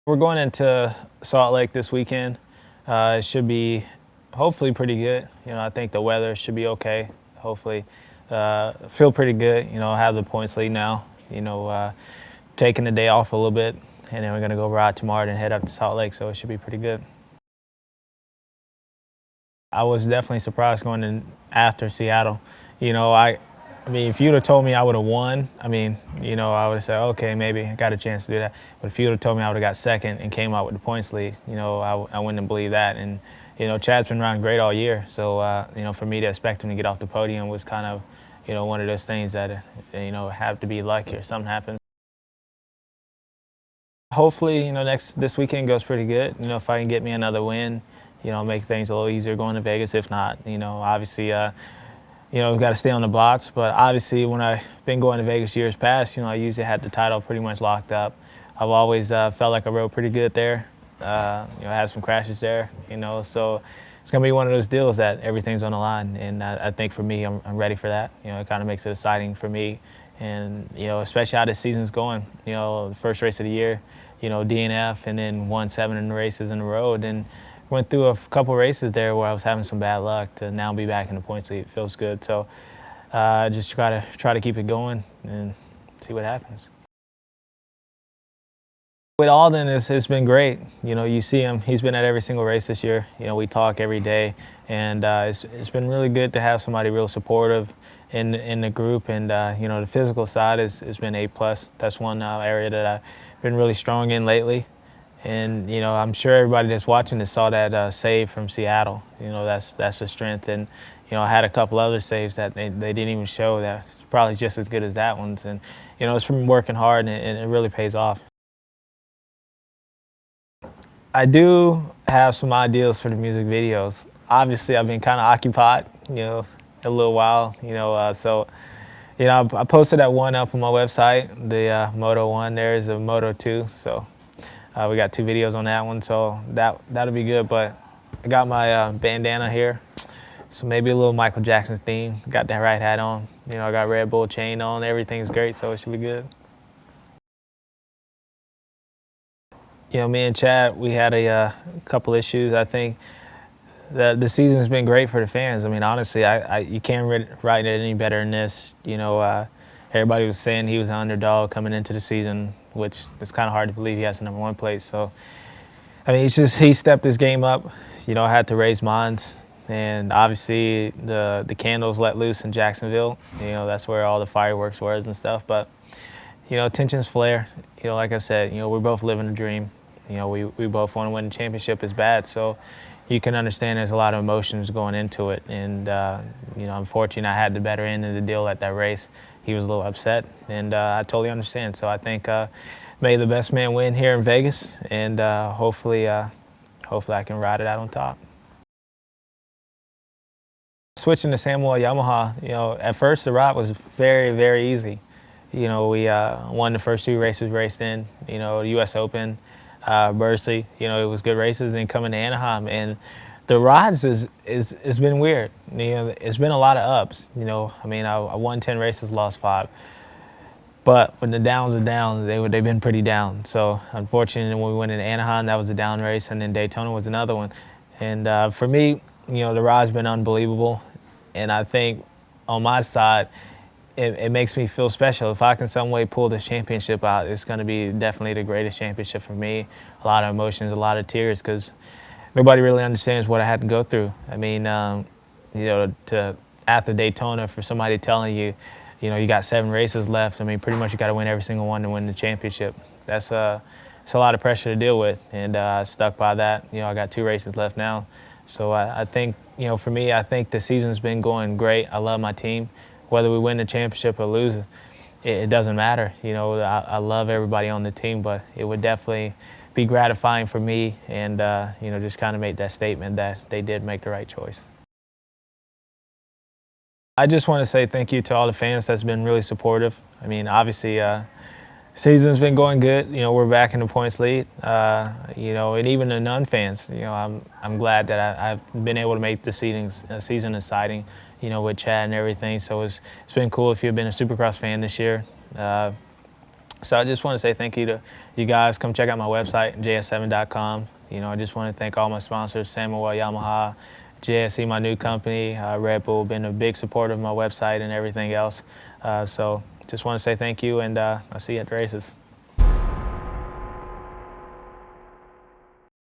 We're going into Salt Lake this weekend. It should be hopefully pretty good. I think the weather should be okay. Hopefully, feel pretty good. Have the points lead now. Taking the day off a little bit, and then we're gonna go ride tomorrow and head up to Salt Lake. So it should be pretty good. I was definitely surprised going in after Seattle. I mean, if you'd have told me I would have won, I would have said, okay, maybe I got a chance to do that. But if you would have told me I would have got second and came out with the points lead, I wouldn't have believed that. And, Chad's been running great all year. So, for me to expect him to get off the podium was kind of, one of those things that, have to be lucky or something happens. Hopefully, this weekend goes pretty good. If I can get me another win, make things a little easier going to Vegas. If not, obviously, we've got to stay on the blocks. But obviously, when I've been going to Vegas years past, I usually had the title pretty much locked up. I've always felt like I rode pretty good there. I had some crashes there, so it's going to be one of those deals that everything's on the line. And I think for me, I'm ready for that. It kind of makes it exciting for me. And, especially how this season's going. The first race of the year, DNF, and then won 7 races in a row. And went through a couple races there where I was having some bad luck to now be back in the points lead. It feels good. So just try to keep it going and see what happens. With Aldon, it's been great. You see him. He's been at every single race this year. We talk every day, and it's been really good to have somebody real supportive in the group. And the physical side has been A+. That's one area that I've been really strong in lately. And I'm sure everybody that's watching this saw that save from Seattle. That's a strength. And I had a couple other saves that they didn't even show. That's probably just as good as that one's. And it's from working hard, and it really pays off. I do have some ideas for the music videos. Obviously, I've been kind of occupied, a little while, I posted that one up on my website, the Moto 1. There's a Moto 2, so we got 2 videos on that one, so that'll be good. But I got my bandana here, so maybe a little Michael Jackson theme. Got that right hat on, I got Red Bull chain on. Everything's great, so it should be good. Me and Chad, we had a couple issues. I think the season's been great for the fans. I mean, honestly, you can't write it any better than this. Everybody was saying he was an underdog coming into the season, which is kind of hard to believe. He has the #1 place. So, I mean, he stepped his game up. I had to raise mines, and obviously the candles let loose in Jacksonville. That's where all the fireworks was and stuff. But tensions flare. Like I said, we're both living a dream. We both want to win the championship as bad. So you can understand there's a lot of emotions going into it. And, unfortunately, I had the better end of the deal at that race. He was a little upset, and I totally understand. So I think may the best man win here in Vegas, and hopefully I can ride it out on top. Switching to Samuel Yamaha, at first the ride was very, very easy. We won the first 2 races raced in, the U.S. Open, Bursley, it was good races. Then coming to Anaheim, and the rides it's been weird. It's been a lot of ups. I won 10 races, lost 5. But when the downs are down, they've been pretty down. So unfortunately, when we went into Anaheim, that was a down race, and then Daytona was another one. And for me, the ride's been unbelievable, and I think on my side, it makes me feel special. If I can some way pull this championship out, it's going to be definitely the greatest championship for me. A lot of emotions, a lot of tears, because nobody really understands what I had to go through. I mean, after Daytona, for somebody telling you, you got 7 races left, I mean, pretty much you got to win every single one to win the championship. It's a lot of pressure to deal with, and I stuck by that. I got 2 races left now. So I think, for me, I think the season's been going great. I love my team. Whether we win the championship or lose, it doesn't matter. I love everybody on the team, but it would definitely be gratifying for me, and just kind of make that statement that they did make the right choice. I just want to say thank you to all the fans that's been really supportive. I mean, obviously, season's been going good. We're back in the points lead. And even the non-fans. I'm glad that I've been able to make the season exciting. With Chad and everything. So it's been cool if you've been a Supercross fan this year. So I just want to say thank you to you guys. Come check out my website, JS7.com. I just want to thank all my sponsors, Manuel, Yamaha, JSE, my new company, Red Bull, been a big supporter of my website and everything else. So just want to say thank you, and I'll see you at the races.